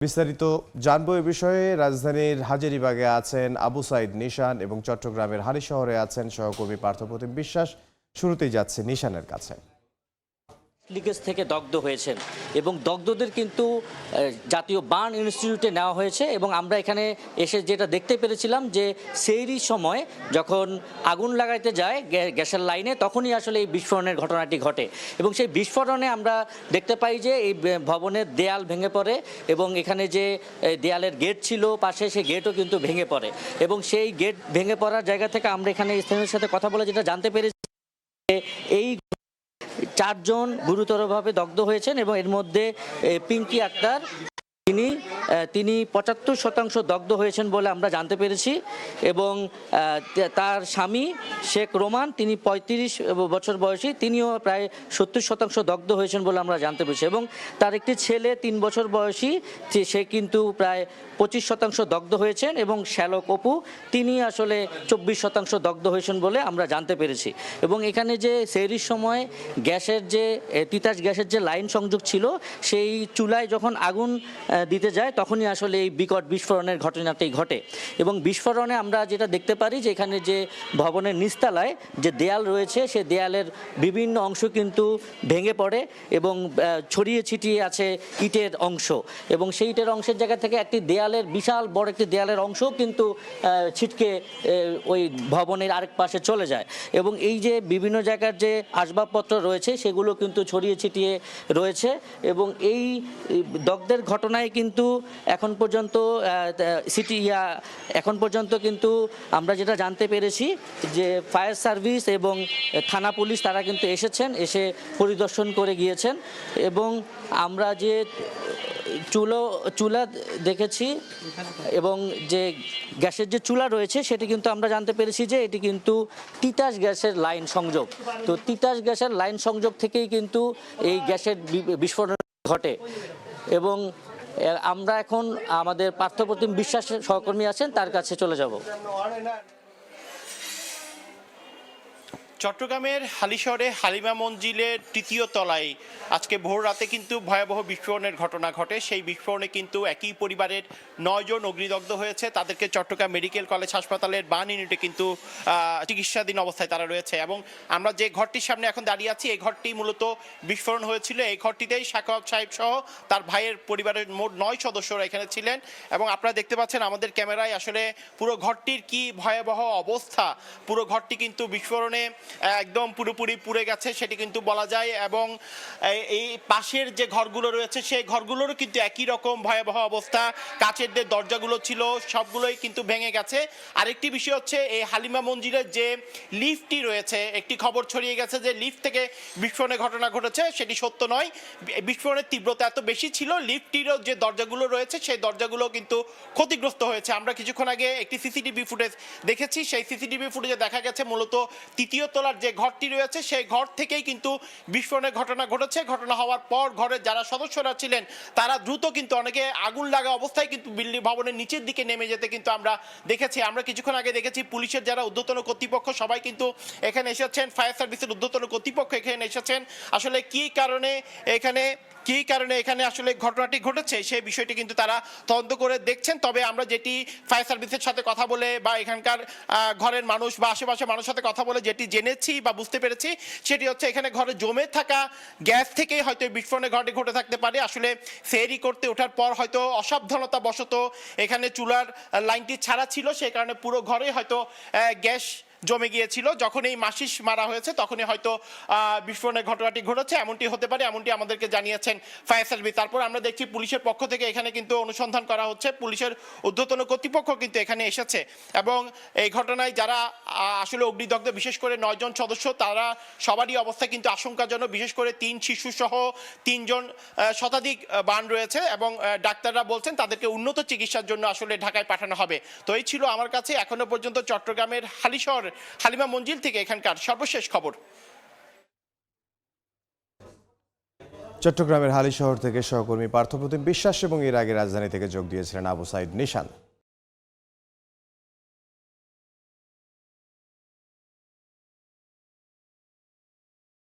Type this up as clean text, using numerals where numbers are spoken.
বিস্তারিত জানবো এ বিষয়ে। রাজধানীর হাজারীবাগে আছেন আবু সাইদ নিশান এবং চট্টগ্রামের হালিশহরে আছেন সহকর্মী পার্থপ্রতিম বিশ্বাস। শুরুতেই যাচ্ছে নিশানের কাছে। লিকেজ থেকে দগ্ধ হয়েছেন এবং দগ্ধদের কিন্তু জাতীয় বার্ন ইনস্টিটিউটে নেওয়া হয়েছে এবং আমরা এখানে এসে যেটা দেখতে পেরেছিলাম যে সেহরির সময় যখন আগুন লাগাইতে যায় গ্যাসের লাইনে তখনই আসলে এই বিস্ফোরণের ঘটনাটি ঘটে এবং সেই বিস্ফোরণে আমরা দেখতে পাই যে এই ভবনের দেয়াল ভেঙে পড়ে এবং এখানে যে দেয়ালের গেট ছিল পাশে সেই গেটও কিন্তু ভেঙে পড়ে এবং সেই গেট ভেঙে পড়ার জায়গা থেকে আমরা এখানে স্থানীয়দের সাথে কথা বলে যেটা জানতে পেরেছি এই 4 জন গুরুতরভাবে দগ্ধ হয়েছেন এবং এর মধ্যে পিঙ্কি আক্তার তিনি 75% দগ্ধ হয়েছেন বলে আমরা জানতে পেরেছি এবং তার স্বামী শেখ রোমান তিনি 35 বছর বয়সী, তিনিও প্রায় 70% দগ্ধ হয়েছেন বলে আমরা জানতে পেরেছি এবং তার একটি ছেলে 3 বছর বয়সী, সে কিন্তু প্রায় 25% দগ্ধ হয়েছেন এবং শ্যালক অপু তিনি আসলে 24% দগ্ধ হয়েছেন বলে আমরা জানতে পেরেছি এবং এখানে যে সেহরির সময় গ্যাসের যে তিতাস গ্যাসের যে লাইন সংযোগ ছিল সেই চুলায় যখন আগুন দিতে যায় তখনই আসলে এই বিকট বিস্ফোরণের ঘটনাটি ঘটে এবং বিস্ফোরণে আমরা যেটা দেখতে পারি যে এখানে যে ভবনের নিচতলায় যে দেয়াল রয়েছে সে দেয়ালের বিভিন্ন অংশ কিন্তু ভেঙে পড়ে এবং ছড়িয়ে ছিটিয়ে আছে ইটের অংশ এবং সেই ইটের অংশের জায়গা থেকে একটি দেয়ালের বিশাল বড় একটি দেয়ালের অংশও কিন্তু ছিটকে ওই ভবনের আরেক পাশে চলে যায় এবং এই যে বিভিন্ন জায়গার যে আসবাবপত্র রয়েছে সেগুলো কিন্তু ছড়িয়ে ছিটিয়ে রয়েছে এবং এই দগ্ধের ঘটনায় কিন্তু এখন পর্যন্ত কিন্তু আমরা যেটা জানতে পেরেছি যে ফায়ার সার্ভিস এবং থানা পুলিশ তারা কিন্তু এসে পরিদর্শন করে গিয়েছেন এবং আমরা যে চুলা দেখেছি এবং যে গ্যাসের যে চুলা রয়েছে সেটি কিন্তু আমরা জানতে পেরেছি যে এটি কিন্তু তিতাস গ্যাসের লাইন সংযোগ, তো তিতাস গ্যাসের লাইন সংযোগ থেকেই কিন্তু এই গ্যাসের বিস্ফোরণ ঘটে এবং আমরা এখন আমাদের পার্থপ্রতিম বিশ্বাসের সহকর্মী আছেন তার কাছে চলে যাব। চট্টগ্রামের হালিশহরে হালিমা মঞ্জিলের 3য় তলায় আজকে ভোর রাতে কিন্তু ভয়াবহ বিস্ফোরণের ঘটনা ঘটে। সেই বিস্ফোরণে কিন্তু একই পরিবারের 9 জন অগ্নিদগ্ধ হয়েছে। তাদেরকে চট্টগ্রাম মেডিকেল কলেজ হাসপাতালের বার্ন ইউনিটে কিন্তু চিকিৎসাধীন অবস্থায় তারা রয়েছে এবং আমরা যে ঘরটির সামনে এখন দাঁড়িয়ে আছি এই ঘরটি মূলত বিস্ফোরণ হয়েছিল। এই ঘরটিতেই সাখাওয়াত সাহেব সহ তার ভাইয়ের পরিবারের মোট 9 সদস্যরা এখানে ছিলেন এবং আপনারা দেখতে পাচ্ছেন আমাদের ক্যামেরায় আসলে পুরো ঘরটির কি ভয়াবহ অবস্থা। পুরো ঘরটি কিন্তু বিস্ফোরণে একদম পুরোপুরি পুড়ে গেছে সেটি কিন্তু বলা যায় এবং এই পাশের যে ঘরগুলো রয়েছে সেই ঘরগুলোরও কিন্তু একই রকম ভয়াবহ অবস্থা। কাচের যে দরজাগুলো ছিল সবগুলোই কিন্তু ভেঙে গেছে। আরেকটি বিষয় হচ্ছে এই হালিমা মঞ্জিলের যে লিফটটি রয়েছে, একটি খবর ছড়িয়ে গেছে যে লিফট থেকে বিস্ফোরণের ঘটনা ঘটেছে, সেটি সত্য নয়। বিস্ফোরণের তীব্রতা এত বেশি ছিল লিফটটিরও যে দরজাগুলো রয়েছে সেই দরজাগুলো কিন্তু ক্ষতিগ্রস্ত হয়েছে। আমরা কিছুক্ষণ আগে একটি সিসিটিভি ফুটেজ দেখেছি, সেই সিসিটিভি ফুটেজে দেখা গেছে মূলত 3য় তলার যে ঘরটি রয়েছে সেই ঘর থেকেই কিন্তু বিস্ফোরণের ঘটনা ঘটেছে। ঘটনা হওয়ার পর ঘরের যারা সদস্যরা ছিলেন তারা দ্রুত কিন্তু অনেকে আগুন লাগা অবস্থায় কিন্তু বিল্ডিং ভবনের নিচের দিকে নেমে যেতে কিন্তু আমরা দেখেছি। আমরা কিছুক্ষণ আগে দেখেছি পুলিশের যারা ঊর্ধ্বতন কর্তৃপক্ষ সবাই কিন্তু এখানে এসেছেন, ফায়ার সার্ভিসের ঊর্ধ্বতন কর্তৃপক্ষ এখানে এসেছেন। আসলে কি কারণে এখানে আসলে ঘটনাটি ঘটেছে সেই বিষয়টি কিন্তু তারা তদন্ত করে দেখছেন। তবে আমরা যেটি ফায়ার সার্ভিসের সাথে কথা বলে বা এখানকার ঘরের মানুষ বা আশেপাশের মানুষের সাথে কথা বলে যেটি জেনেছি বা বুঝতে পেরেছি সেটি হচ্ছে এখানে ঘরে জমে থাকা গ্যাস থেকেই হয়তো বিস্ফোরণের ঘটে থাকতে পারে। আসলে ফেরি করতে ওঠার পর হয়তো অসাবধানতা বশত এখানে চুলার লাইনটি ছাড়া ছিল, সেই কারণে পুরো ঘরে হয়তো গ্যাস জমে গিয়েছিল। যখন এই মাসিস মারা হয়েছে তখনই হয়তো বিস্ফোরণের ঘটনাটি ঘটেছে, এমনটি হতে পারে, এমনটি আমাদেরকে জানিয়েছেন ফায়ার সার্ভিস। তারপর আমরা দেখছি পুলিশের পক্ষ থেকে এখানে কিন্তু অনুসন্ধান করা হচ্ছে, পুলিশের ঊর্ধ্বতন কর্তৃপক্ষ কিন্তু এখানে এসেছে এবং এই ঘটনায় যারা আসলে অগ্নিদগ্ধ বিশেষ করে 9 জন সদস্য তারা সবারই অবস্থা কিন্তু আশঙ্কাজনক। বিশেষ করে 3 শিশু সহ 3 জন শতাধিক বার্ন রয়েছে এবং ডাক্তাররা বলছেন তাদেরকে উন্নত চিকিৎসার জন্য আসলে ঢাকায় পাঠানো হবে। তো এই ছিল আমার কাছে এখনো পর্যন্ত চট্টগ্রামের হালিশহর হালিমা মঞ্জিল থেকে এখানকার সর্বশেষ খবর। চট্টগ্রামের হালিশহর থেকে সহকর্মী পার্থপ্রতিম বিশ্বাস এবং এর আগে রাজধানী থেকে যোগ দিয়েছিলেন আবু সাইদ নিশান।